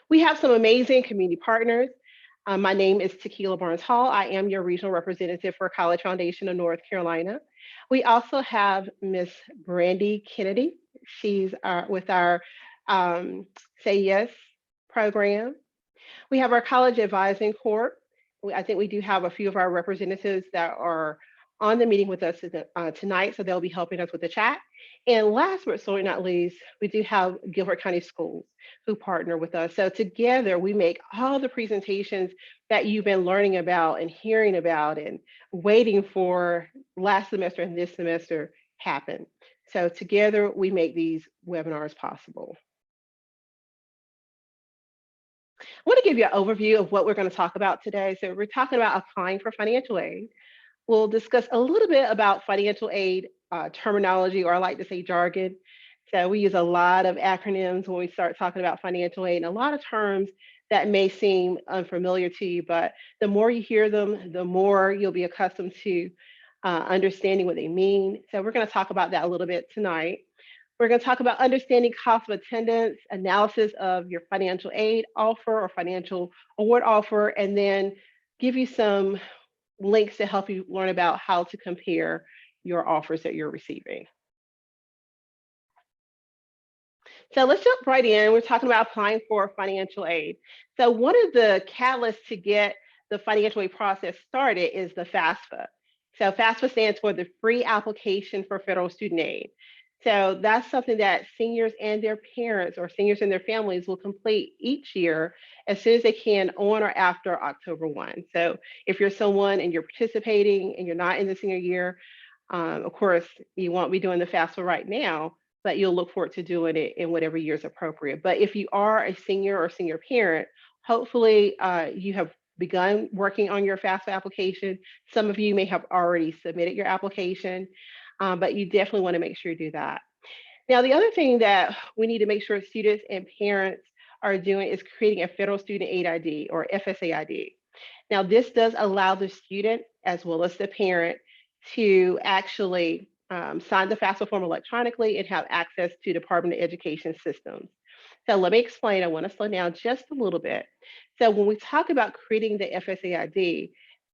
We have some amazing community partners. My name is Tequila Barnes Hall. I am your regional representative for College Foundation of North Carolina. We also have Miss Brandy Kennedy. She's with our um, Say Yes program. We have our College Advising Corps. I think we do have a few of our representatives that are on the meeting with us tonight, so they'll be helping us with the chat. And last but certainly not least, we do have Guilford County Schools who partner with us. So together we make all the presentations that you've been learning about and hearing about and waiting for last semester and this semester happen. So together we make these webinars possible. I want to give you an overview of what we're going to talk about today. So we're talking about applying for financial aid. We'll discuss a little bit about financial aid terminology, or I like to say jargon. So we use a lot of acronyms when we start talking about financial aid, and a lot of terms that may seem unfamiliar to you, but the more you hear them, the more you'll be accustomed to understanding what they mean. So we're going to talk about that a little bit tonight. We're going to talk about understanding cost of attendance, analysis of your financial aid offer or financial award offer, and then give you some links to help you learn about how to compare your offers that you're receiving. So let's jump right in. We're talking about applying for financial aid. So one of the catalysts to get the financial aid process started is the FAFSA. So FAFSA stands for the Free Application for Federal Student Aid. So that's something that seniors and their parents or seniors and their families will complete each year as soon as they can on or after October 1. So if you're someone and you're participating and you're not in the senior year, of course, you won't be doing the FAFSA right now, but you'll look forward to doing it in whatever year is appropriate. But if you are a senior or senior parent, hopefully you have begun working on your FAFSA application. Some of you may have already submitted your application, but you definitely want to make sure you do that. Now, the other thing that we need to make sure students and parents are doing is creating a Federal Student Aid ID or FSA ID. Now, this does allow the student as well as the parent to actually sign the FAFSA form electronically and have access to Department of Education systems. So let me explain. I want to slow down just a little bit. So when we talk about creating the FSA ID,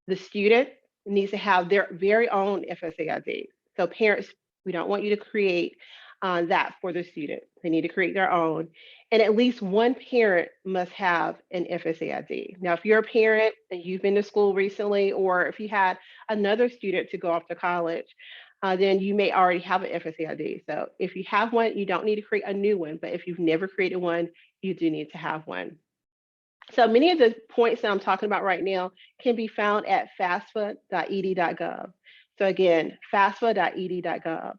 the student needs to have their very own FSA ID. So parents, we don't want you to create that for the student. They need to create their own. And at least one parent must have an FSA ID. Now, if you're a parent and you've been to school recently, or if you had another student to go off to college, then you may already have an FSA ID. So if you have one, you don't need to create a new one. But if you've never created one, you do need to have one. So many of the points that I'm talking about right now can be found at fasfa.ed.gov. So again, fasfa.ed.gov.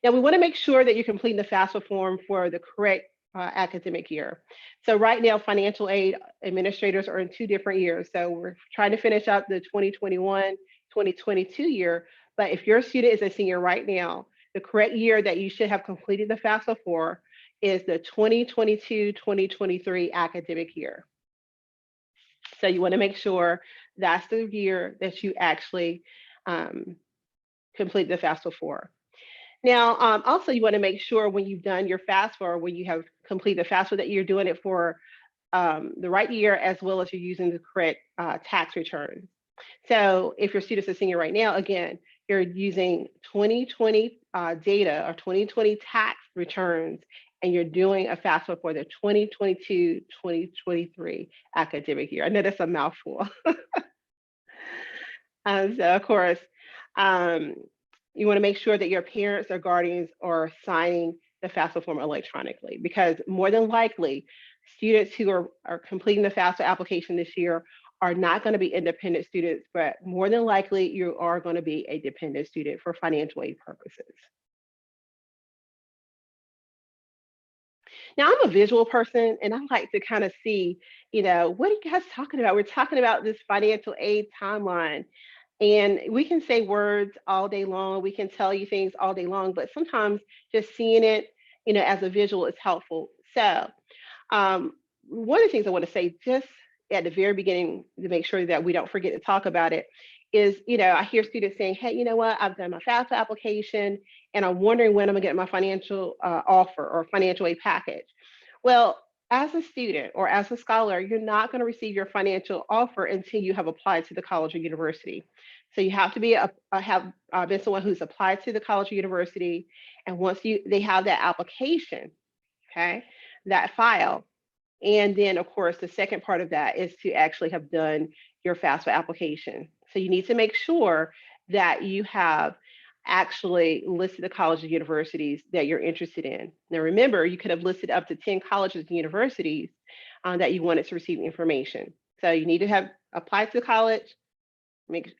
Now we want to make sure that you're completing the FAFSA form for the correct academic year. So right now, financial aid administrators are in two different years. So we're trying to finish up the 2021-2022 year. But if your student is a senior right now, the correct year that you should have completed the FAFSA for is the 2022-2023 academic year. So you want to make sure that's the year that you actually complete the FAFSA for. Now, also you want to make sure when you've done your FAFSA or when you have completed the FAFSA that you're doing it for the right year, as well as you're using the correct tax returns. So if your student's a senior right now, again, you're using 2020 data or 2020 tax returns, and you're doing a FAFSA for the 2022-2023 academic year. I know that's a mouthful. So of course, you want to make sure that your parents or guardians are signing the FAFSA form electronically, because more than likely, students who are completing the FAFSA application this year are not going to be independent students, but more than likely you are going to be a dependent student for financial aid purposes. Now, I'm a visual person and I like to kind of see, what are you guys talking about? We're talking about this financial aid timeline. And we can say words all day long. We can tell you things all day long, but sometimes just seeing it, as a visual is helpful. So one of the things I want to say just at the very beginning to make sure that we don't forget to talk about it is, I hear students saying, hey, you know what, I've done my FAFSA application and I'm wondering when I'm gonna get my financial offer or financial aid package. Well, as a student or as a scholar, you're not going to receive your financial offer until you have applied to the college or university. So you have to be have been someone who's applied to the college or university, and once they have that application, okay, that file, and then of course the second part of that is to actually have done your FAFSA application. So you need to make sure that you have actually listed the colleges and universities that you're interested in. Now, remember, you could have listed up to 10 colleges and universities that you wanted to receive information. So you need to have applied to the college,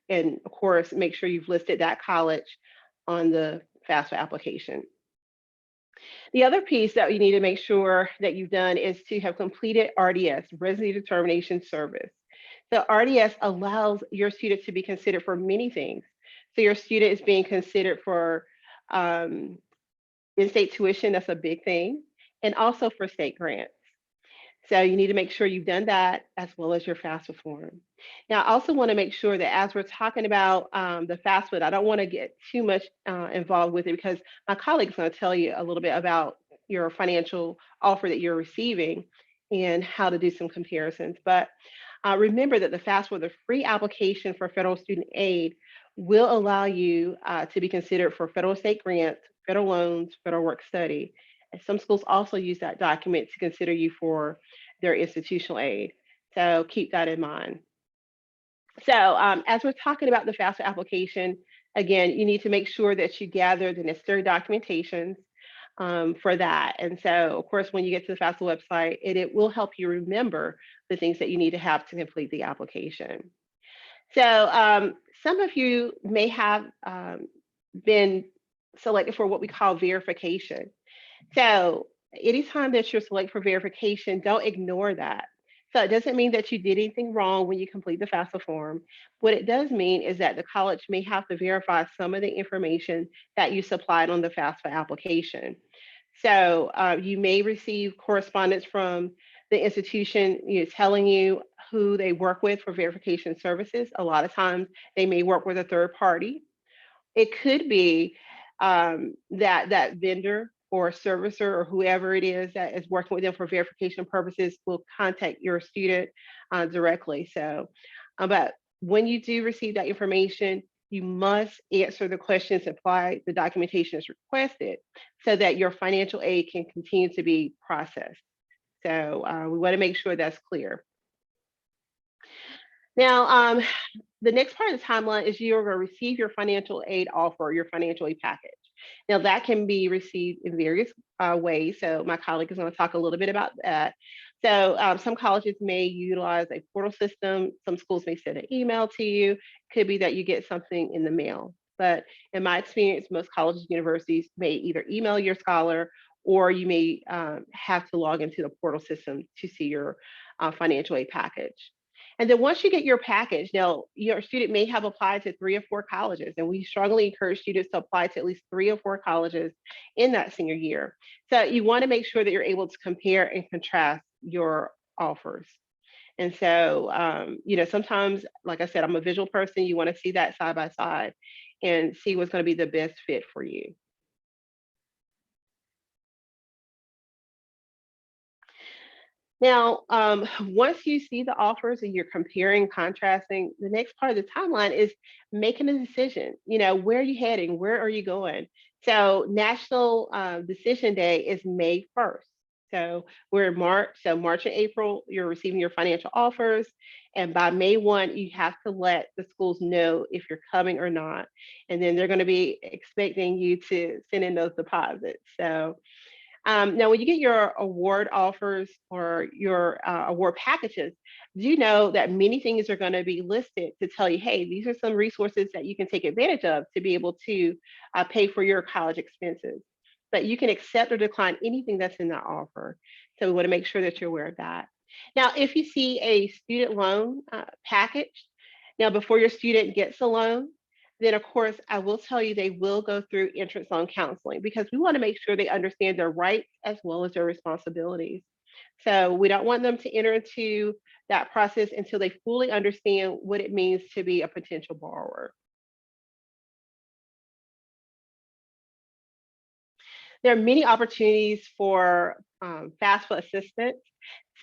and of course, make sure you've listed that college on the FAFSA application. The other piece that you need to make sure that you've done is to have completed RDS, Residency Determination Service. So RDS allows your student to be considered for many things. So your student is being considered for um, in-state tuition, that's a big thing, and also for state grants. So you need to make sure you've done that as well as your FAFSA form. Now, I also want to make sure that as we're talking about the FAFSA, I don't want to get too much involved with it because my colleague is going to tell you a little bit about your financial offer that you're receiving and how to do some comparisons. But remember that the FAFSA, the free application for federal student aid, will allow you to be considered for federal state grants, federal loans, federal work study. And some schools also use that document to consider you for their institutional aid. So keep that in mind. So as we're talking about the FAFSA application, again, you need to make sure that you gather the necessary documentations for that. And so, of course, when you get to the FAFSA website, it will help you remember the things that you need to have to complete the application. So some of you may have been selected for what we call verification. So anytime that you're selected for verification, don't ignore that. So it doesn't mean that you did anything wrong when you complete the FAFSA form. What it does mean is that the college may have to verify some of the information that you supplied on the FAFSA application. So you may receive correspondence from the institution, telling you who they work with for verification services. A lot of times they may work with a third party. It could be that vendor or servicer or whoever it is that is working with them for verification purposes will contact your student directly. So, but when you do receive that information, you must answer the questions, apply the documentation as requested so that your financial aid can continue to be processed. So we want to make sure that's clear. Now, the next part of the timeline is you're going to receive your financial aid offer, your financial aid package. Now, that can be received in various ways. So, my colleague is going to talk a little bit about that. So, some colleges may utilize a portal system. Some schools may send an email to you. It could be that you get something in the mail. But in my experience, most colleges and universities may either email your scholar or you may have to log into the portal system to see your financial aid package. And then once you get your package, now your student may have applied to 3 or 4 colleges, and we strongly encourage students to apply to at least 3 or 4 colleges in that senior year. So you want to make sure that you're able to compare and contrast your offers. And so, sometimes, like I said, I'm a visual person. You want to see that side by side and see what's going to be the best fit for you. Now, once you see the offers and you're comparing, contrasting, the next part of the timeline is making a decision. Where are you heading? Where are you going? So, National Decision Day is May 1st. So, we're in March. So, March and April, you're receiving your financial offers. And by May 1, you have to let the schools know if you're coming or not. And then they're going to be expecting you to send in those deposits. So, now, when you get your award offers or your award packages, do know that many things are going to be listed to tell you, hey, these are some resources that you can take advantage of to be able to pay for your college expenses. But you can accept or decline anything that's in that offer. So we want to make sure that you're aware of that. Now, if you see a student loan package, now before your student gets a loan, then of course I will tell you they will go through entrance loan counseling because we want to make sure they understand their rights as well as their responsibilities. So we don't want them to enter into that process until they fully understand what it means to be a potential borrower. There are many opportunities for FAFSA assistance.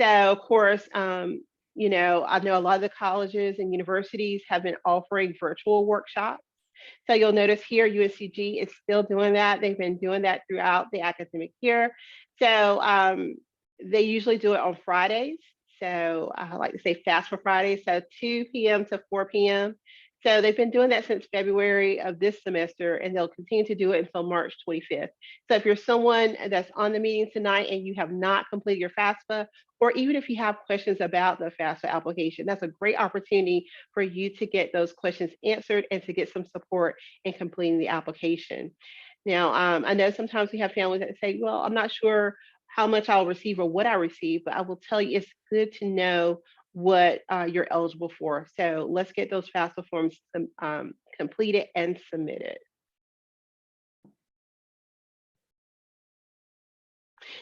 So, of course, I know a lot of the colleges and universities have been offering virtual workshops. So you'll notice here UNCG is still doing that. They've been doing that throughout the academic year. So they usually do it on Fridays. So I like to say fast for Friday. So 2 p.m. to 4 p.m. So they've been doing that since February of this semester, and they'll continue to do it until March 25th. So if you're someone that's on the meeting tonight and you have not completed your FAFSA, or even if you have questions about the FAFSA application, that's a great opportunity for you to get those questions answered and to get some support in completing the application. Now, I know sometimes we have families that say, well, I'm not sure how much I'll receive or what I receive, but I will tell you it's good to know what you're eligible for. So let's get those FAFSA forms completed and submitted.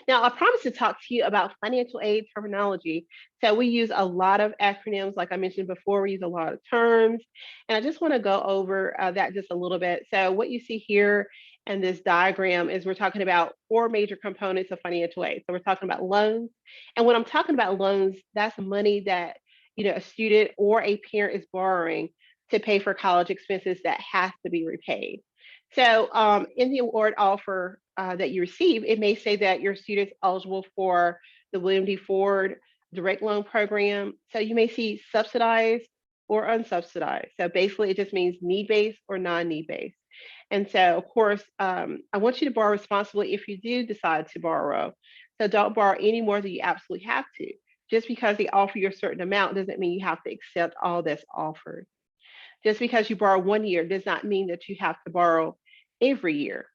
Now, I promised to talk to you about financial aid terminology. So we use a lot of acronyms, like I mentioned before, we use a lot of terms. And I just want to go over that just a little bit. So what you see here in this diagram is we're talking about four major components of financial aid. So we're talking about loans. And when I'm talking about loans, that's money that a student or a parent is borrowing to pay for college expenses that has to be repaid. So in the award offer that you receive, it may say that your student's eligible for the William D. Ford direct loan program. So you may see subsidized or unsubsidized. So basically, it just means need-based or non-need-based. And so, of course, I want you to borrow responsibly if you do decide to borrow. So don't borrow any more than you absolutely have to. Just because they offer you a certain amount doesn't mean you have to accept all that's offered. Just because you borrow 1 year does not mean that you have to borrow every year.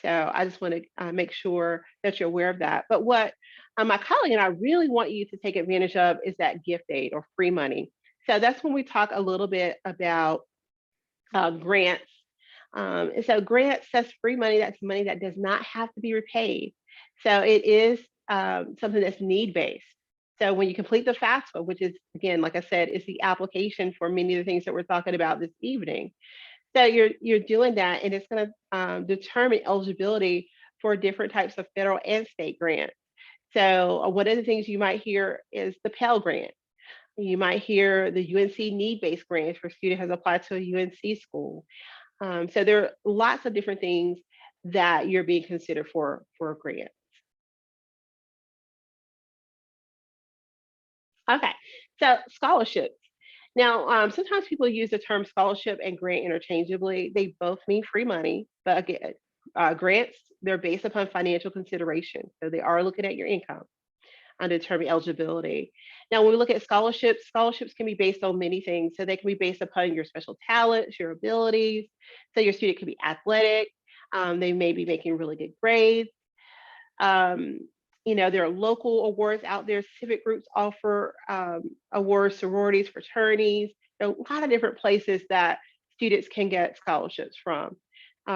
So I just want to make sure that you're aware of that. But what my colleague and I really want you to take advantage of is that gift aid or free money. So that's when we talk a little bit about grants. And so grants, that's free money. That's money that does not have to be repaid. So it is something that's need-based. So when you complete the FAFSA, which is, again, like I said, is the application for many of the things that we're talking about this evening. So you're doing that, and it's going to determine eligibility for different types of federal and state grants. So one of the things you might hear is the Pell Grant. You might hear the UNC need-based grant for a student has applied to a UNC school. So there are lots of different things that you're being considered for a grant. Okay, so scholarships. Now, sometimes people use the term scholarship and grant interchangeably. They both mean free money, but again, grants, they're based upon financial consideration. So they are looking at your income and determine eligibility. Now, when we look at scholarships, scholarships can be based on many things. So they can be based upon your special talents, your abilities. So your student can be athletic. They may be making really good grades. Um, there are local awards out there. Civic groups offer awards, sororities, fraternities. There are a lot of different places that students can get scholarships from.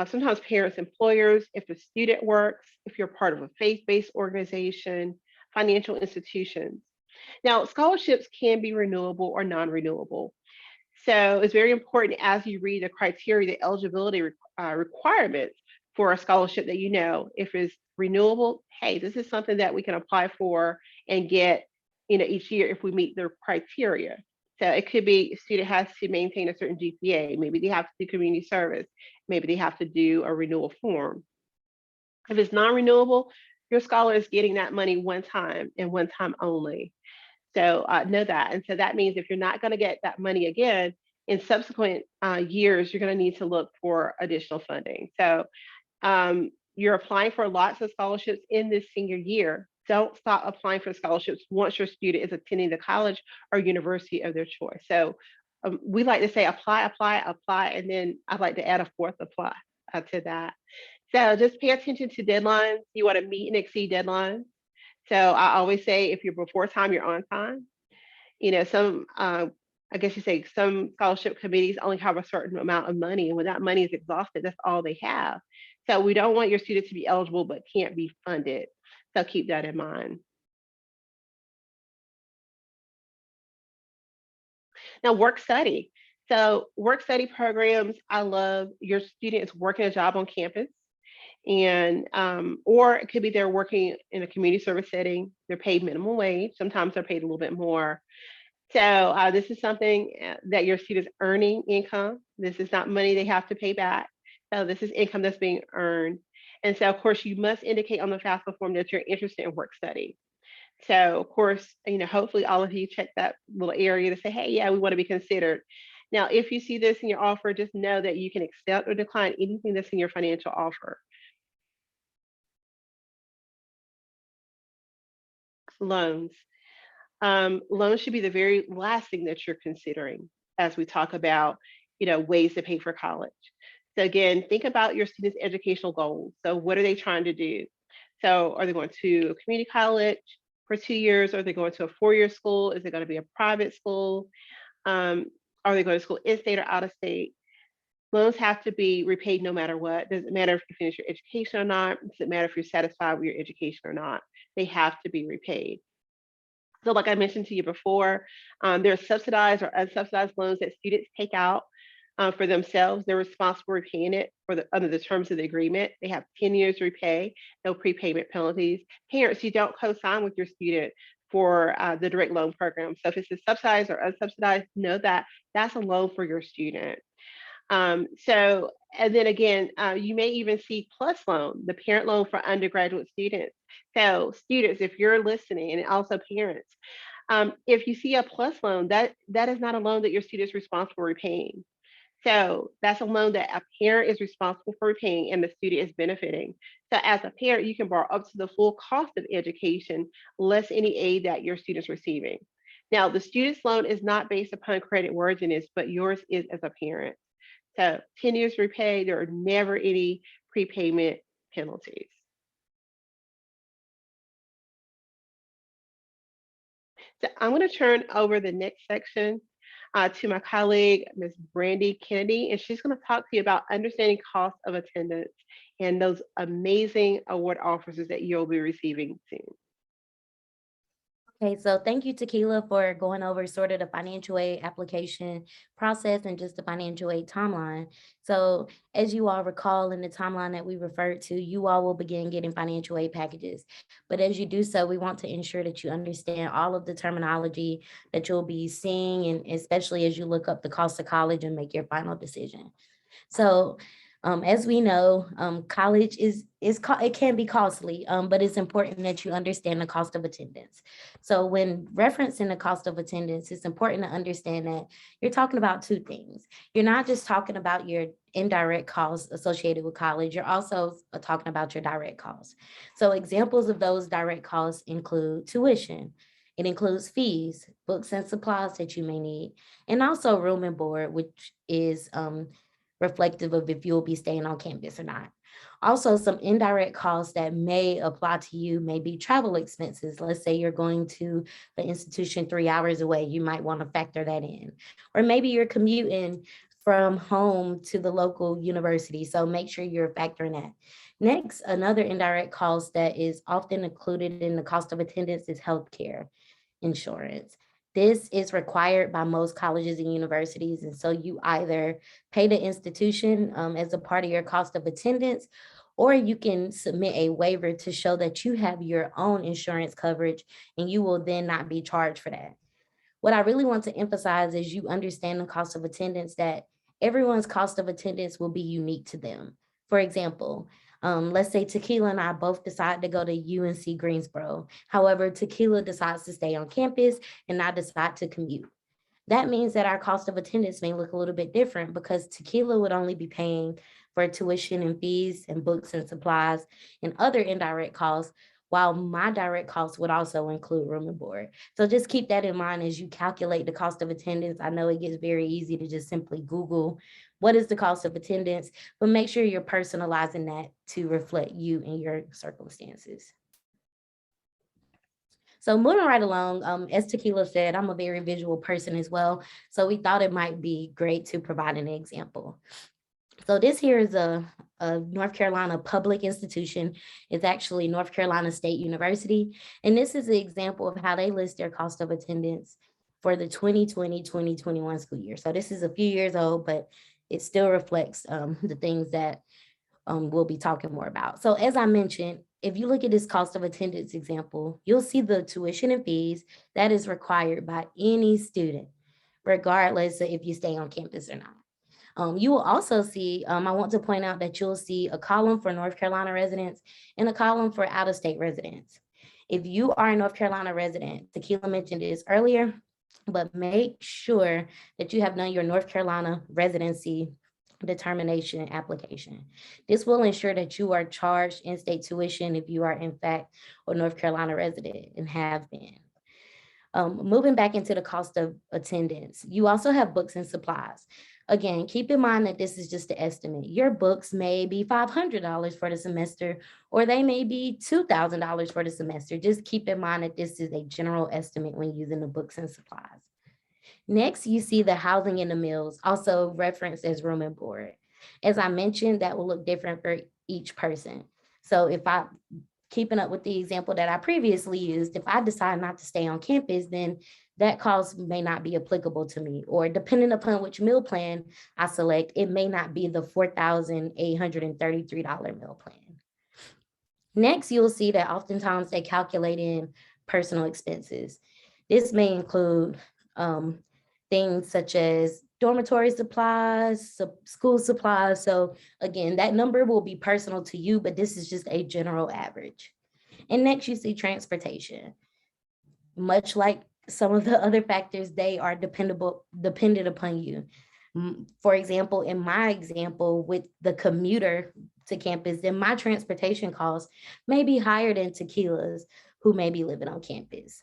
Sometimes parents, employers, if the student works, if you're part of a faith-based organization, financial institutions. Now, scholarships can be renewable or non-renewable. So it's very important as you read the criteria, the eligibility requirements for a scholarship that if it's renewable, hey, this is something that we can apply for and get, each year if we meet their criteria. So it could be a student has to maintain a certain GPA. Maybe they have to do community service. Maybe they have to do a renewal form. If it's non-renewable, your scholar is getting that money one time and one time only. So know that. And so that means if you're not going to get that money again in subsequent years, you're going to need to look for additional funding. So you're applying for lots of scholarships in this senior year. Don't stop applying for scholarships once your student is attending the college or university of their choice. So we like to say apply, apply, apply, and then I'd like to add a fourth apply to that. So just pay attention to deadlines. You want to meet and exceed deadlines. So I always say if you're before time, you're on time. Some I guess you say some scholarship committees only have a certain amount of money, and when that money is exhausted, that's all they have. So we don't want your students to be eligible but can't be funded. So keep that in mind. Now, work study. So work study programs, I love your students working a job on campus. And or it could be they're working in a community service setting. They're paid minimum wage. Sometimes they're paid a little bit more. So this is something that your students earning income. This is not money they have to pay back. So this is income that's being earned. And so of course you must indicate on the FAFSA form that you're interested in work study. So of course, hopefully all of you check that little area to say, hey, yeah, we want to be considered. Now, if you see this in your offer, just know that you can accept or decline anything that's in your financial offer. Loans. Loans should be the very last thing that you're considering as we talk about, ways to pay for college. So again, think about your students' educational goals. So what are they trying to do? So are they going to a community college for 2 years? Are they going to a 4-year school? Is it going to be a private school? Um, are they going to school in state or out of state? Loans have to be repaid no matter what. Doesn't matter if you finish your education or not. Doesn't matter if you're satisfied with your education or not. They have to be repaid. So like I mentioned to you before, there are subsidized or unsubsidized loans that students take out for themselves. They're responsible for repaying it under the terms of the agreement. They have 10 years to repay, no prepayment penalties. Parents, you don't co-sign with your student for the direct loan program. So if it's a subsidized or unsubsidized, know that that's a loan for your student. And then again, you may even see plus loan, the parent loan for undergraduate students. So students, if you're listening, and also parents, if you see a plus loan, that is not a loan that your student is responsible for repaying. So that's a loan that a parent is responsible for repaying and the student is benefiting. So as a parent, you can borrow up to the full cost of education, less any aid that your student's receiving. Now, the student's loan is not based upon credit worthiness, but yours is as a parent. So 10 years repay, there are never any prepayment penalties. So I'm going to turn over the next section to my colleague, Ms. Brandy Kennedy, and she's going to talk to you about understanding cost of attendance and those amazing award offers that you'll be receiving soon. Okay, so thank you, Tequila, for going over sort of the financial aid application process and just the financial aid timeline. So as you all recall in the timeline that we referred to, you all will begin getting financial aid packages. But as you do so, we want to ensure that you understand all of the terminology that you'll be seeing, and especially as you look up the cost of college and make your final decision. So as we know, college it can be costly, but it's important that you understand the cost of attendance. So when referencing the cost of attendance, it's important to understand that you're talking about two things. You're not just talking about your indirect costs associated with college, you're also talking about your direct costs. So examples of those direct costs include tuition. It includes fees, books and supplies that you may need, and also room and board, which is reflective of if you'll be staying on campus or not. Also, some indirect costs that may apply to you may be travel expenses. Let's say you're going to the institution 3 hours away, you might want to factor that in. Or maybe you're commuting from home to the local university, so make sure you're factoring that. Next, another indirect cost that is often included in the cost of attendance is healthcare insurance. This is required by most colleges and universities. And so you either pay the institution as a part of your cost of attendance, or you can submit a waiver to show that you have your own insurance coverage and you will then not be charged for that. What I really want to emphasize is you understand the cost of attendance, that everyone's cost of attendance will be unique to them. For example, let's say Tequila and I both decide to go to UNC Greensboro. However, Tequila decides to stay on campus and I decide to commute. That means that our cost of attendance may look a little bit different because Tequila would only be paying for tuition and fees and books and supplies and other indirect costs, while my direct costs would also include room and board. So just keep that in mind as you calculate the cost of attendance. I know it gets very easy to just simply Google what is the cost of attendance, but make sure you're personalizing that to reflect you and your circumstances. So moving right along, as Tequila said, I'm a very visual person as well. So we thought it might be great to provide an example. So this here is a North Carolina public institution. It's actually North Carolina State University. And this is an example of how they list their cost of attendance for the 2020-2021 school year. So this is a few years old, but it still reflects the things that we'll be talking more about. So as I mentioned, if you look at this cost of attendance example, you'll see the tuition and fees that is required by any student, regardless of if you stay on campus or not. You will also see, I want to point out that you'll see a column for North Carolina residents and a column for out-of-state residents. If you are a North Carolina resident, Tequila mentioned this earlier, but make sure that you have done your North Carolina residency determination application. This will ensure that you are charged in-state tuition if you are in fact a North Carolina resident and have been. Moving back into the cost of attendance, you also have books and supplies. Again, keep in mind that this is just an estimate. Your books may be $500 for the semester, or they may be $2,000 for the semester. Just keep in mind that this is a general estimate when using the books and supplies. Next, you see the housing and the meals, also referenced as room and board. As I mentioned, that will look different for each person. So if I, keeping up with the example that I previously used, if I decide not to stay on campus, then that cost may not be applicable to me, or depending upon which meal plan I select, it may not be the $4,833 meal plan. Next, you'll see that oftentimes they calculate in personal expenses. This may include things such as dormitory supplies, school supplies. So again, that number will be personal to you, but this is just a general average. And next, you see transportation. Much like some of the other factors, they are dependent upon you. For example, in my example with the commuter to campus, then my transportation costs may be higher than Tequila's, who may be living on campus.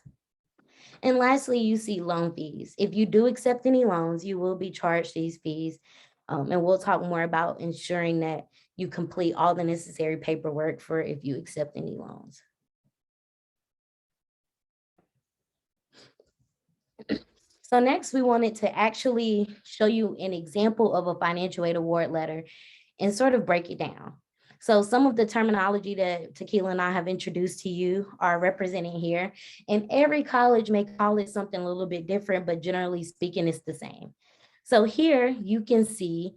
And lastly, you see loan fees. If you do accept any loans, you will be charged these fees. And we'll talk more about ensuring that you complete all the necessary paperwork for if you accept any loans. So next, we wanted to actually show you an example of a financial aid award letter and sort of break it down. So some of the terminology that Tequila and I have introduced to you are represented here, and every college may call it something a little bit different, but generally speaking, it's the same. So here you can see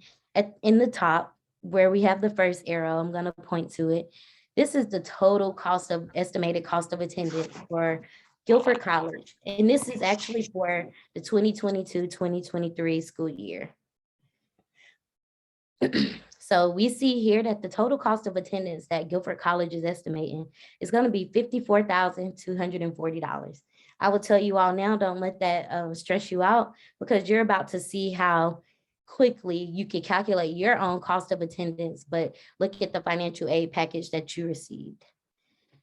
in the top where we have the first arrow, I'm going to point to it. This is the total cost of estimated cost of attendance for Guilford College. And this is actually for the 2022-2023 school year. So we see here that the total cost of attendance that Guilford College is estimating is going to be $54,240. I will tell you all now, don't let that stress you out, because you're about to see how quickly you can calculate your own cost of attendance, but look at the financial aid package that you received.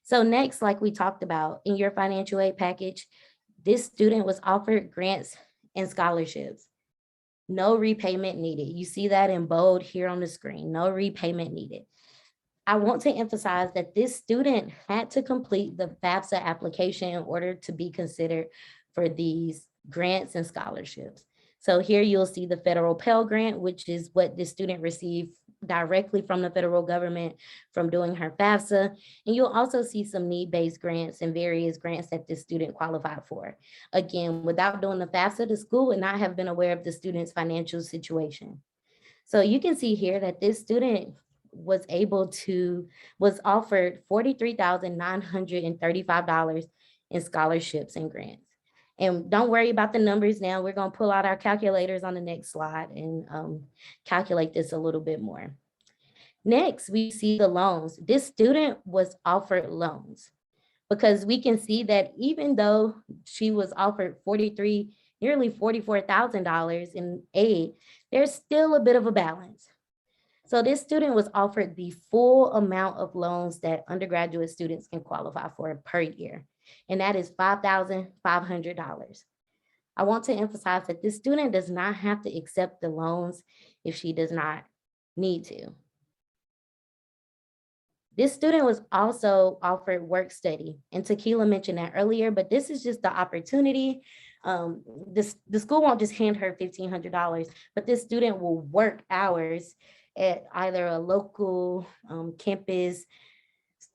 So next, like we talked about in your financial aid package, this student was offered grants and scholarships. No repayment needed. You see that in bold here on the screen, no repayment needed. I want to emphasize that this student had to complete the FAFSA application in order to be considered for these grants and scholarships. So here you'll see the federal Pell Grant, which is what this student received directly from the federal government from doing her FAFSA. And you'll also see some need-based grants and various grants that this student qualified for. Again, without doing the FAFSA, the school would not have been aware of the student's financial situation. So you can see here that this student was offered $43,935 in scholarships and grants. And don't worry about the numbers now. We're going to pull out our calculators on the next slide and calculate this a little bit more. Next, we see the loans. This student was offered loans because we can see that even though she was offered nearly $44,000 in aid, there's still a bit of a balance. So this student was offered the full amount of loans that undergraduate students can qualify for per year, and that is $5,500. I want to emphasize that this student does not have to accept the loans if she does not need to. This student was also offered work study, and Tequila mentioned that earlier, but this is just the opportunity. The school won't just hand her $1,500, but this student will work hours at either a local campus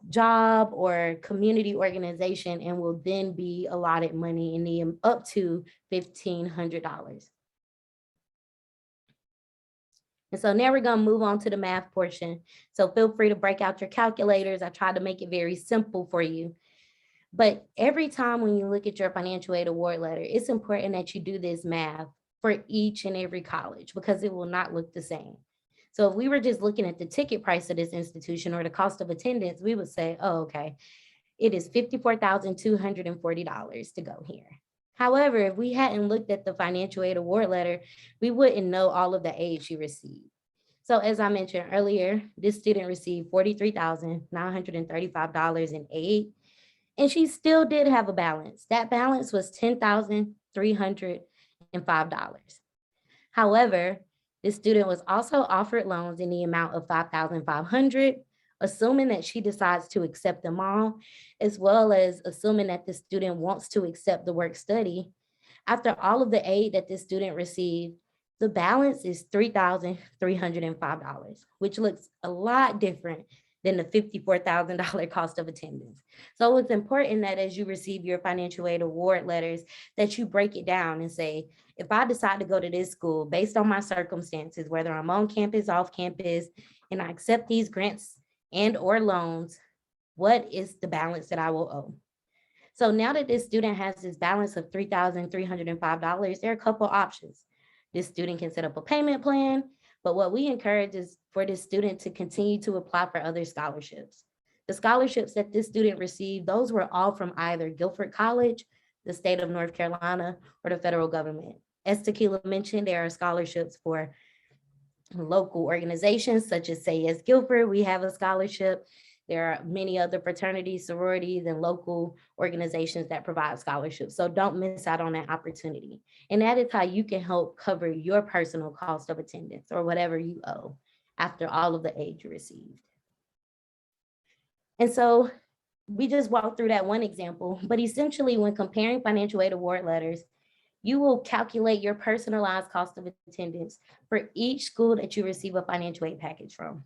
job or community organization and will then be allotted money in the up to $1,500. And so now we're going to move on to the math portion. So feel free to break out your calculators. I tried to make it very simple for you. But every time when you look at your financial aid award letter, it's important that you do this math for each and every college because it will not look the same. So if we were just looking at the ticket price of this institution or the cost of attendance, we would say, oh, okay, it is $54,240 to go here. However, if we hadn't looked at the financial aid award letter, we wouldn't know all of the aid she received. So as I mentioned earlier, this student received $43,935 in aid, and she still did have a balance. That balance was $10,305. However, this student was also offered loans in the amount of $5,500, assuming that she decides to accept them all, as well as assuming that the student wants to accept the work study. After all of the aid that this student received, the balance is $3,305, which looks a lot different than the $54,000 cost of attendance. So it's important that as you receive your financial aid award letters, that you break it down and say, if I decide to go to this school based on my circumstances, whether I'm on campus, off campus, and I accept these grants and or loans, what is the balance that I will owe? So now that this student has this balance of $3,305, there are a couple options. This student can set up a payment plan, but what we encourage is for this student to continue to apply for other scholarships. The scholarships that this student received, those were all from either Guilford College, the state of North Carolina, or the federal government. As Tequila mentioned, there are scholarships for local organizations such as Say Yes Guilford. We have a scholarship. There are many other fraternities, sororities, and local organizations that provide scholarships. So don't miss out on that opportunity. And that is how you can help cover your personal cost of attendance or whatever you owe after all of the aid you received. And so we just walked through that one example, but essentially when comparing financial aid award letters, you will calculate your personalized cost of attendance for each school that you receive a financial aid package from.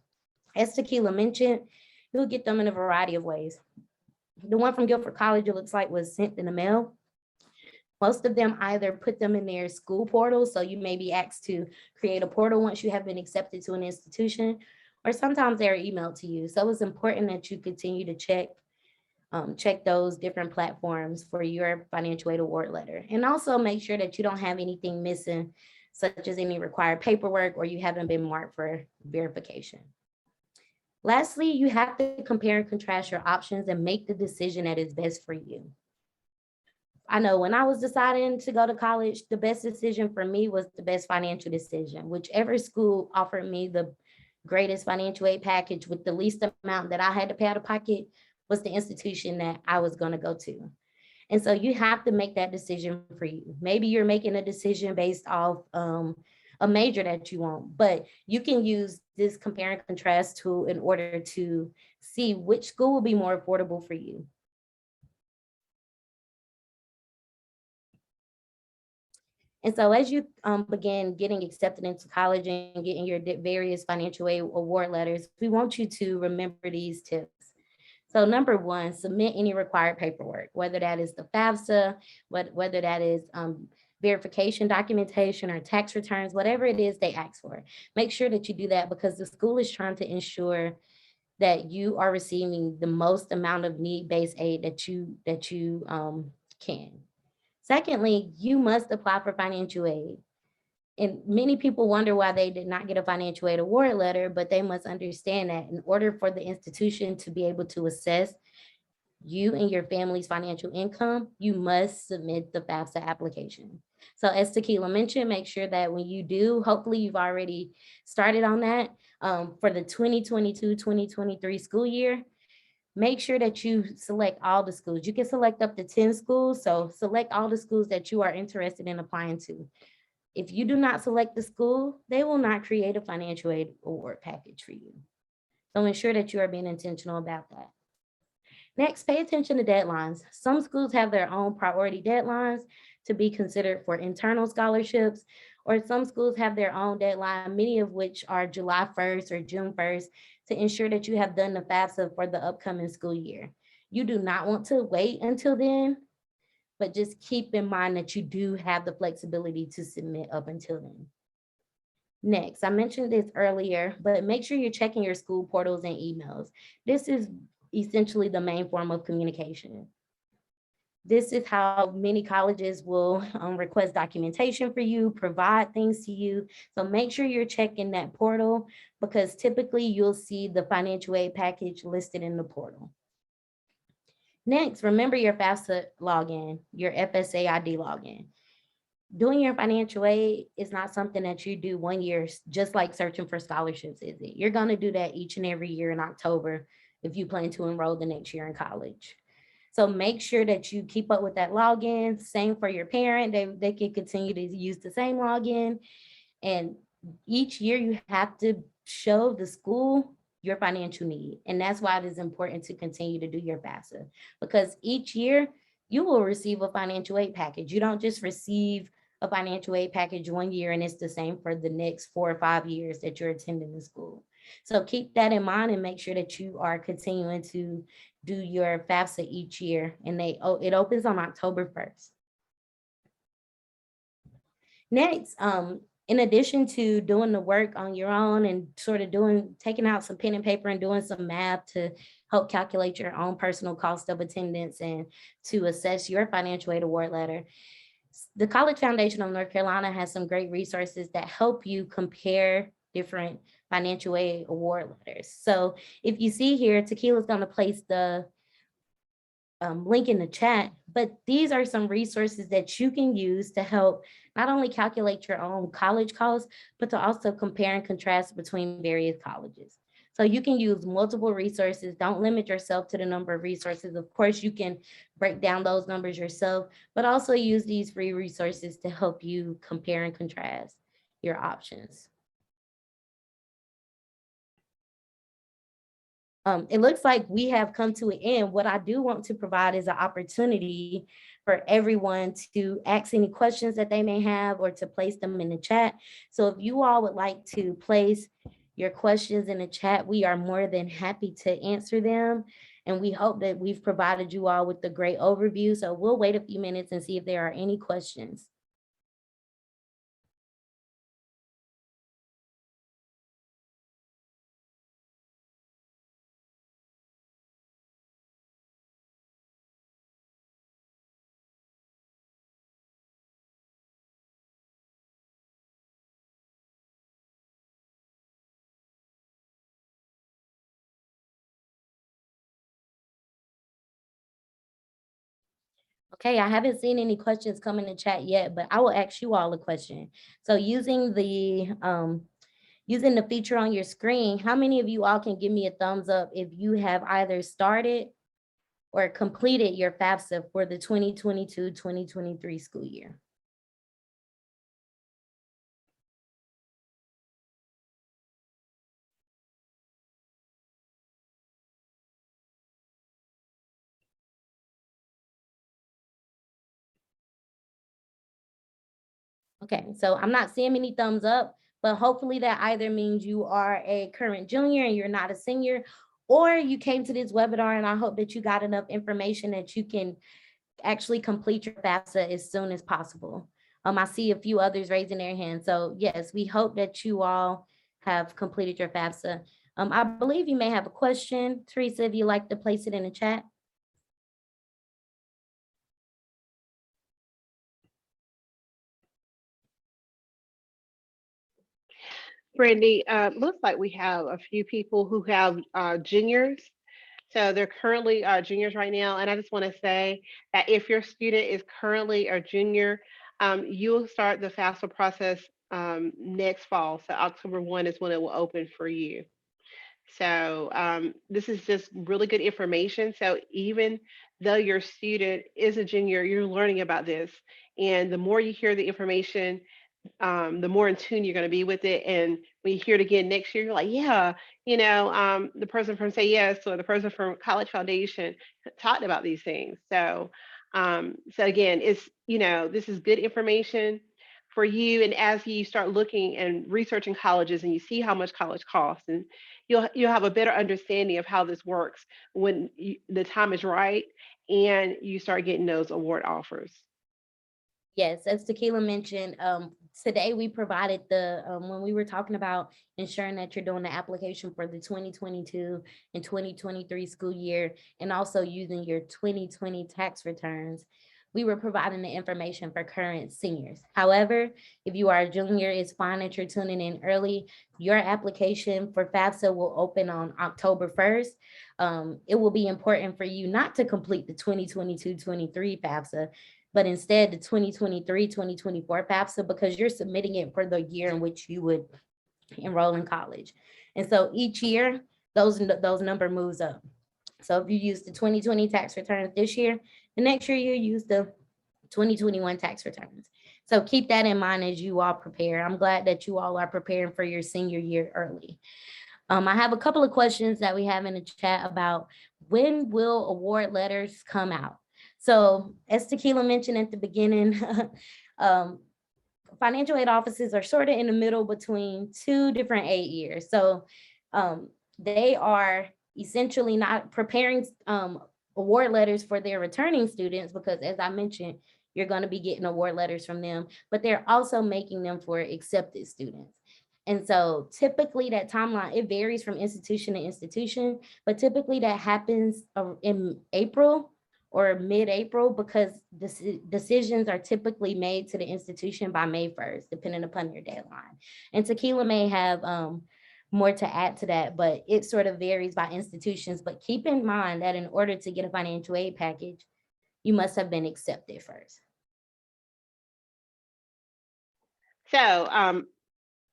As Tequila mentioned, you'll get them in a variety of ways. The one from Guilford College, it looks like, was sent in the mail. Most of them either put them in their school portal, so you may be asked to create a portal once you have been accepted to an institution, or sometimes they're emailed to you. So it's important that you continue to check those different platforms for your financial aid award letter. And also make sure that you don't have anything missing, such as any required paperwork or you haven't been marked for verification. Lastly, you have to compare and contrast your options and make the decision that is best for you. I know when I was deciding to go to college, the best decision for me was the best financial decision. Whichever school offered me the greatest financial aid package with the least amount that I had to pay out of pocket was the institution that I was going to go to. And so you have to make that decision for you. Maybe you're making a decision based off a major that you want, but you can use this compare and contrast tool in order to see which school will be more affordable for you. And so as you begin getting accepted into college and getting your various financial aid award letters, we want you to remember these tips. So number one, submit any required paperwork, whether that is the FAFSA, whether that is verification documentation or tax returns, whatever it is they ask for. Make sure that you do that because the school is trying to ensure that you are receiving the most amount of need-based aid that you can. Secondly, you must apply for financial aid. And many people wonder why they did not get a financial aid award letter, but they must understand that in order for the institution to be able to assess you and your family's financial income, you must submit the FAFSA application. So as Tequila mentioned, make sure that when you do, hopefully you've already started on that for the 2022-2023 school year. Make sure that you select all the schools. You can select up to 10 schools. So select all the schools that you are interested in applying to. If you do not select the school, they will not create a financial aid award package for you. So ensure that you are being intentional about that. Next, pay attention to deadlines. Some schools have their own priority deadlines to be considered for internal scholarships, or some schools have their own deadline, many of which are July 1st or June 1st, to ensure that you have done the FAFSA for the upcoming school year. You do not want to wait until then, but just keep in mind that you do have the flexibility to submit up until then. Next, I mentioned this earlier, but make sure you're checking your school portals and emails. This is essentially the main form of communication. This is how many colleges will request documentation for you, provide things to you. So make sure you're checking that portal, because typically you'll see the financial aid package listed in the portal. Next, remember your FAFSA login, your FSA ID login. Doing your financial aid is not something that you do one year, just like searching for scholarships, is it? You're going to do that each and every year in October if you plan to enroll the next year in college. So make sure that you keep up with that login. Same for your parent. They can continue to use the same login. And each year you have to show the school your financial need. And that's why it is important to continue to do your FAFSA, because each year you will receive a financial aid package. You don't just receive a financial aid package one year and it's the same for the next 4 or 5 years that you're attending the school. So keep that in mind and make sure that you are continuing to do your FAFSA each year. And it opens on October 1st. Next, in addition to doing the work on your own and sort of taking out some pen and paper and doing some math to help calculate your own personal cost of attendance and to assess your financial aid award letter, the College Foundation of North Carolina has some great resources that help you compare different financial aid award letters. So if you see here, Tequila's going to place the link in the chat, but these are some resources that you can use to help not only calculate your own college costs, but to also compare and contrast between various colleges. So you can use multiple resources. Don't limit yourself to the number of resources. Of course, you can break down those numbers yourself, but also use these free resources to help you compare and contrast your options. It looks like we have come to an end. What I do want to provide is an opportunity for everyone to ask any questions that they may have or to place them in the chat. So if you all would like to place your questions in the chat, we are more than happy to answer them. And we hope that we've provided you all with a great overview. So we'll wait a few minutes and see if there are any questions. Okay, I haven't seen any questions come in the chat yet, but I will ask you all a question. So using the feature on your screen, how many of you all can give me a thumbs up if you have either started or completed your FAFSA for the 2022-2023 school year? Okay, so I'm not seeing many thumbs up, but hopefully that either means you are a current junior and you're not a senior, or you came to this webinar and I hope that you got enough information that you can actually complete your FAFSA as soon as possible. I see a few others raising their hands. So yes, we hope that you all have completed your FAFSA. I believe you may have a question. Teresa, if you'd like to place it in the chat. Brandy, looks like we have a few people who have juniors. So they're currently juniors right now. And I just want to say that if your student is currently a junior, you'll start the FAFSA process next fall. So October 1 is when it will open for you. So this is just really good information. So even though your student is a junior, you're learning about this. And the more you hear the information, the more in tune you're going to be with it. And when you hear it again next year, you're like, yeah, the person from Say Yes or the person from College Foundation talked about these things. So again, this is good information for you. And as you start looking and researching colleges and you see how much college costs, and you'll have a better understanding of how this works when the time is right and you start getting those award offers. Yes, as Tequila mentioned, today we provided the when we were talking about ensuring that you're doing the application for the 2022 and 2023 school year, and also using your 2020 tax returns, we were providing the information for current seniors. However, if you are a junior, it's fine that you're tuning in early. Your application for FAFSA will open on October 1st. It will be important for you not to complete the 2022-23 FAFSA, but instead the 2023-2024 FAFSA, because you're submitting it for the year in which you would enroll in college. And so each year, those number moves up. So if you use the 2020 tax returns this year, the next year you use the 2021 tax returns. So keep that in mind as you all prepare. I'm glad that you all are preparing for your senior year early. I have a couple of questions that we have in the chat about when will award letters come out? So as Tequila mentioned at the beginning, financial aid offices are sort of in the middle between two different aid years. So they are essentially not preparing award letters for their returning students, because as I mentioned, you're going to be getting award letters from them, but they're also making them for accepted students. And so typically that timeline, it varies from institution to institution, but typically that happens in April or mid-April, because decisions are typically made to the institution by May 1st, depending upon your deadline. And Tequila may have more to add to that, but it sort of varies by institutions. But keep in mind that in order to get a financial aid package, you must have been accepted first. So,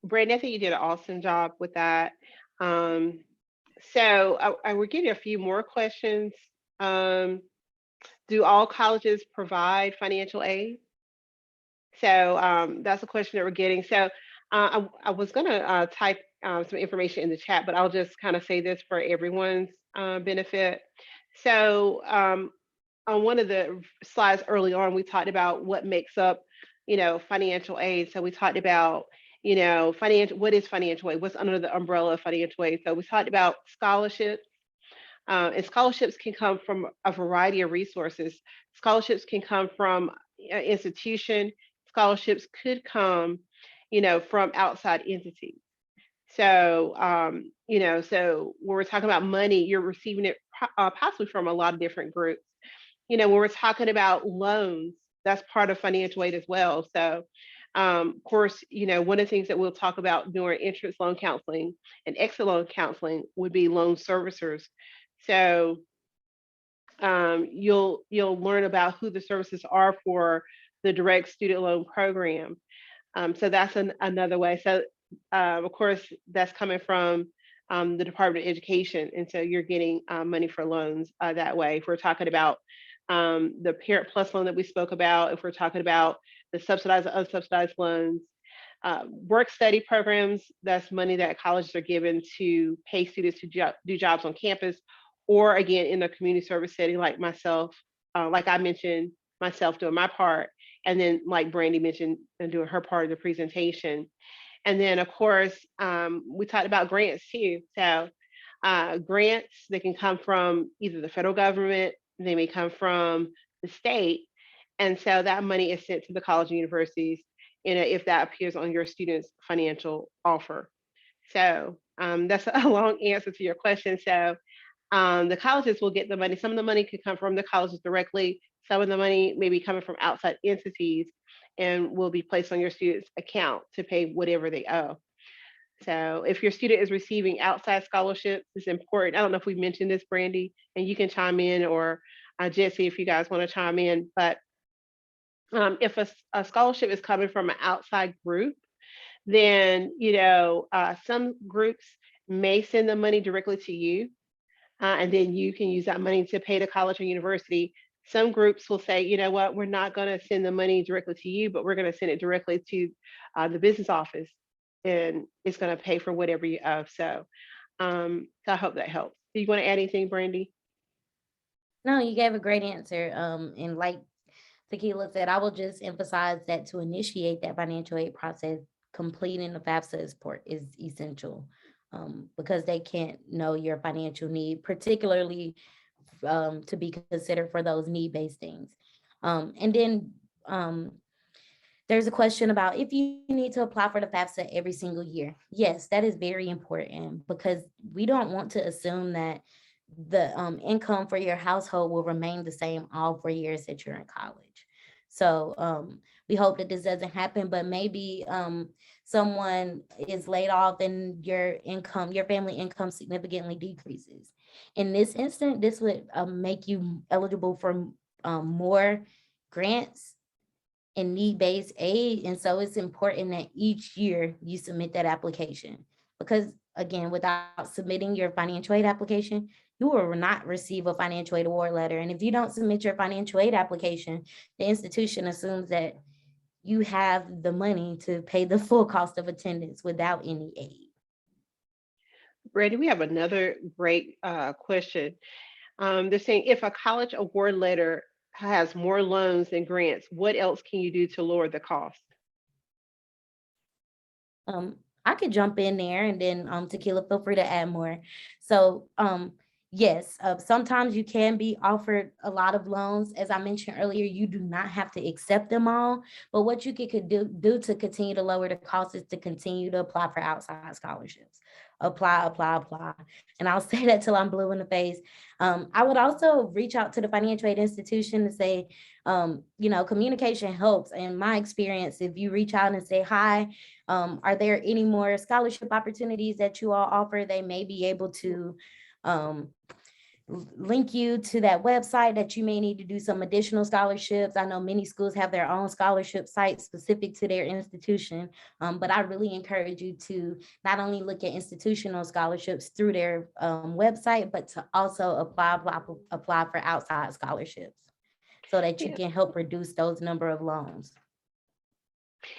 Brandon, I think you did an awesome job with that. So I will give you a few more questions. Do all colleges provide financial aid? So that's a question that we're getting. So I was going to type some information in the chat, but I'll just kind of say this for everyone's benefit. So on one of the slides early on, we talked about what makes up, financial aid. So we talked about, what is financial aid? What's under the umbrella of financial aid? So we talked about scholarships. And scholarships can come from a variety of resources. Scholarships can come from an institution. Scholarships could come, from outside entities. So, so when we're talking about money, you're receiving it possibly from a lot of different groups. When we're talking about loans, that's part of financial aid as well. So, of course, one of the things that we'll talk about during entrance loan counseling and exit loan counseling would be loan servicers. So you'll learn about who the services are for the direct student loan program. So that's another way. So of course, that's coming from the Department of Education, and so you're getting money for loans that way. If we're talking about the Parent Plus loan that we spoke about, if we're talking about the subsidized and unsubsidized loans, work study programs, that's money that colleges are given to pay students to do jobs on campus, or again, in a community service setting like myself, like I mentioned, myself doing my part, and then like Brandy mentioned, and doing her part of the presentation. And then of course, we talked about grants too. So grants, they can come from either the federal government, they may come from the state. And so that money is sent to the college and universities, if that appears on your student's financial offer. So that's a long answer to your question. So the colleges will get the money. Some of the money could come from the colleges directly. Some of the money may be coming from outside entities and will be placed on your student's account to pay whatever they owe. So if your student is receiving outside scholarships, it's important. I don't know if we mentioned this, Brandy, and you can chime in, or Jesse, if you guys want to chime in. But if a scholarship is coming from an outside group, then some groups may send the money directly to you, and then you can use that money to pay the college or university. Some groups will say, you know what, we're not going to send the money directly to you, but we're going to send it directly to the business office, and it's going to pay for whatever you owe. So I hope that helps. Do you want to add anything, Brandy? No, you gave a great answer. And like Tequila said, I will just emphasize that to initiate that financial aid process, completing the FAFSA is essential, because they can't know your financial need, particularly to be considered for those need-based things. And then There's a question about if you need to apply for the FAFSA every single year. Yes, that is very important because we don't want to assume that the income for your household will remain the same all 4 years that you're in college. So we hope that this doesn't happen, but maybe someone is laid off and your income, your family income significantly decreases. In this instant, this would make you eligible for more grants and need-based aid. And so it's important that each year you submit that application because again, without submitting your financial aid application, you will not receive a financial aid award letter. And if you don't submit your financial aid application, the institution assumes that you have the money to pay the full cost of attendance without any aid. Brandy, we have another great question. They're saying if a college award letter has more loans than grants, what else can you do to lower the cost? I could jump in there and then Tequila, feel free to add more. So yes, sometimes you can be offered a lot of loans. As I mentioned earlier, you do not have to accept them all, but what you could do to continue to lower the cost is to continue to apply for outside scholarships. Apply, apply, apply. And I'll say that till I'm blue in the face. I would also reach out to the financial aid institution to say, communication helps. In my experience, if you reach out and say, hi, are there any more scholarship opportunities that you all offer? They may be able to um, link you to that website that you may need to do some additional scholarships. I know many schools have their own scholarship sites specific to their institution, but I really encourage you to not only look at institutional scholarships through their website, but to also apply for outside scholarships so that you Yeah. can help reduce those number of loans.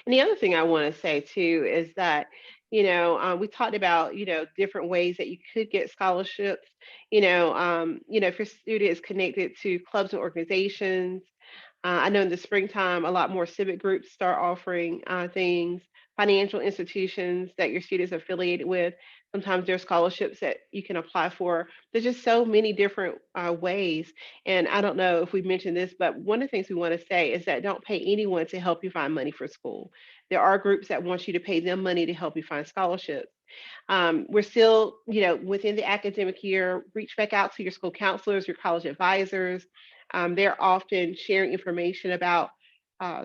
And the other thing I want to say too is that, we talked about, different ways that you could get scholarships. If your student is connected to clubs and organizations, I know in the springtime, a lot more civic groups start offering things, financial institutions that your students are affiliated with. Sometimes there's scholarships that you can apply for. There's just so many different ways. And I don't know if we've mentioned this, but one of the things we want to say is that don't pay anyone to help you find money for school. There are groups that want you to pay them money to help you find scholarships. We're still, within the academic year, reach back out to your school counselors, your college advisors. They're often sharing information about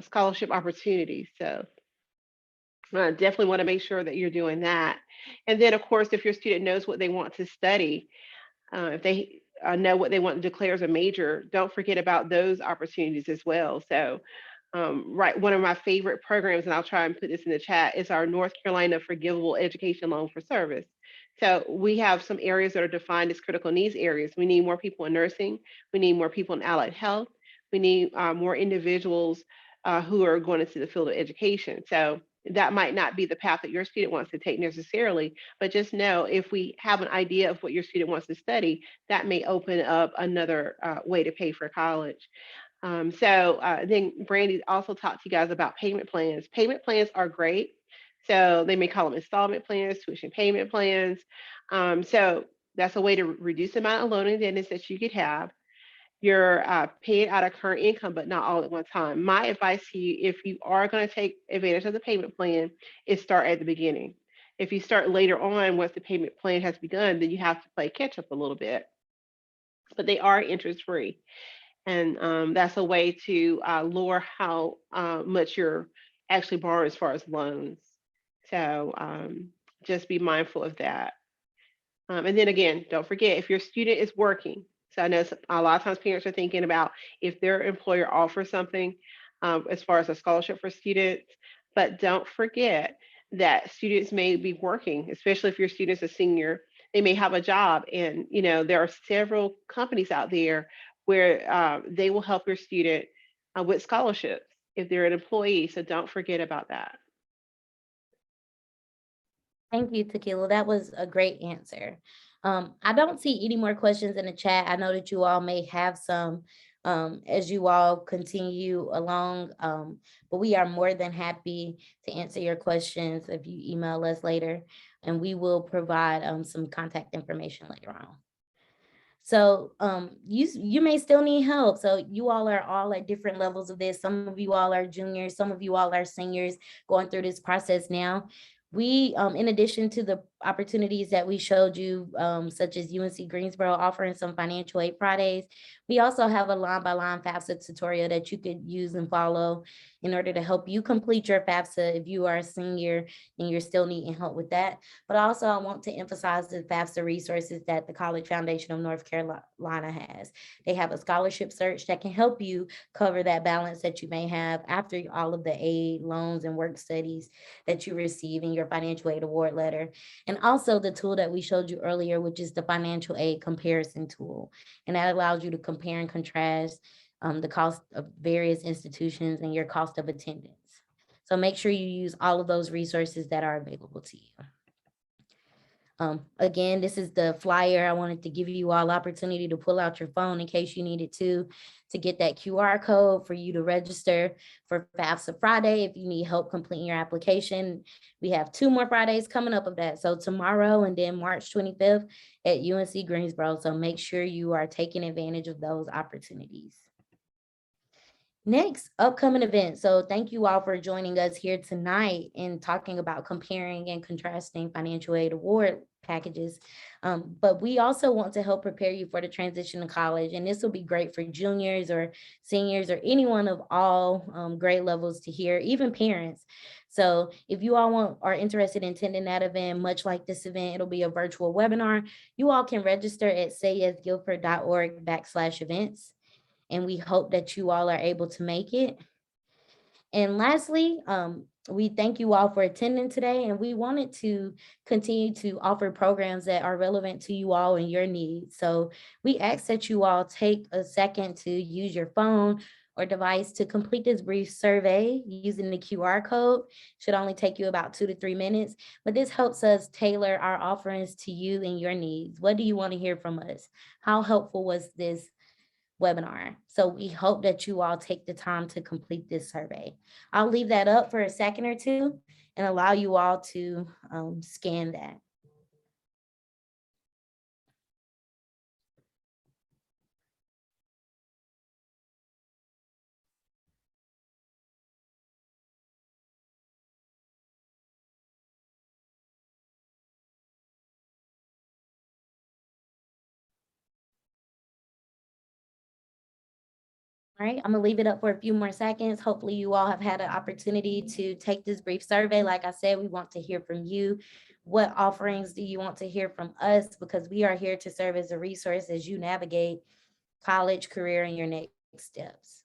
scholarship opportunities. So definitely want to make sure that you're doing that. And then, of course, if your student knows what they want to study, if they know what they want to declare as a major, don't forget about those opportunities as well. So right, one of my favorite programs, and I'll try and put this in the chat, is our North Carolina Forgivable Education Loan for Service. So we have some areas that are defined as critical needs areas. We need more people in nursing. We need more people in allied health. We need more individuals who are going into the field of education. So that might not be the path that your student wants to take necessarily, but just know if we have an idea of what your student wants to study, that may open up another way to pay for college. Then Brandy also talked to you guys about payment plans. Payment plans are great. So they may call them installment plans, tuition payment plans. So that's a way to reduce the amount of loan indebtedness that you could have. You're paying out of current income, but not all at one time. My advice to you, if you are going to take advantage of the payment plan, is start at the beginning. If you start later on, once the payment plan has begun, then you have to play catch up a little bit. But they are interest free. And that's a way to lower how much you're actually borrowing as far as loans. So just be mindful of that. And then again, don't forget if your student is working. So I know a lot of times parents are thinking about if their employer offers something as far as a scholarship for students, but don't forget that students may be working, especially if your student's a senior. They may have a job, and there are several companies out there where they will help your student with scholarships if they're an employee. So don't forget about that. Thank you, Tequila. That was a great answer. I don't see any more questions in the chat. I know that you all may have some as you all continue along, but we are more than happy to answer your questions if you email us later, and we will provide some contact information later on. So you may still need help. So you all are all at different levels of this. Some of you all are juniors, some of you all are seniors going through this process now. We, in addition to the opportunities that we showed you, such as UNC Greensboro offering some financial aid Fridays, we also have a line by line FAFSA tutorial that you could use and follow in order to help you complete your FAFSA if you are a senior and you're still needing help with that. But also I want to emphasize the FAFSA resources that the College Foundation of North Carolina has. They have a scholarship search that can help you cover that balance that you may have after all of the aid, loans, and work studies that you receive in your financial aid award letter. And also the tool that we showed you earlier, which is the financial aid comparison tool. And that allows you to compare and contrast the cost of various institutions and your cost of attendance. So make sure you use all of those resources that are available to you. Again, this is the flyer. I wanted to give you all opportunity to pull out your phone in case you needed to get that QR code for you to register for FAFSA Friday. If you need help completing your application, we have 2 more Fridays coming up of that. So tomorrow and then March 25th at UNC Greensboro. So make sure you are taking advantage of those opportunities. Next, upcoming events. So thank you all for joining us here tonight and talking about comparing and contrasting financial aid award packages. But we also want to help prepare you for the transition to college. And this will be great for juniors or seniors or anyone of all grade levels to hear, even parents. So if you all are interested in attending that event, much like this event, it'll be a virtual webinar. You all can register at sayyesguilford.org/events. And we hope that you all are able to make it. And lastly, we thank you all for attending today, and we wanted to continue to offer programs that are relevant to you all and your needs. So we ask that you all take a second to use your phone or device to complete this brief survey using the QR code. Should only take you about 2 to 3 minutes, but this helps us tailor our offerings to you and your needs. What do you want to hear from us? How helpful was this webinar? So we hope that you all take the time to complete this survey. I'll leave that up for a second or two and allow you all to scan that. All right, I'm gonna leave it up for a few more seconds. Hopefully you all have had an opportunity to take this brief survey. Like I said, we want to hear from you. What offerings do you want to hear from us? Because we are here to serve as a resource as you navigate college, career, and your next steps.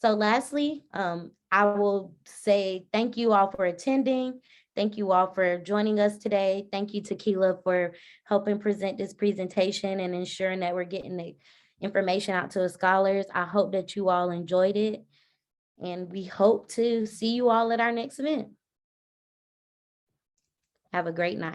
So lastly, I will say thank you all for attending. Thank you all for joining us today. Thank you, Tequila, for helping present this presentation and ensuring that we're getting the information out to the scholars. I hope that you all enjoyed it, and we hope to see you all at our next event. Have a great night.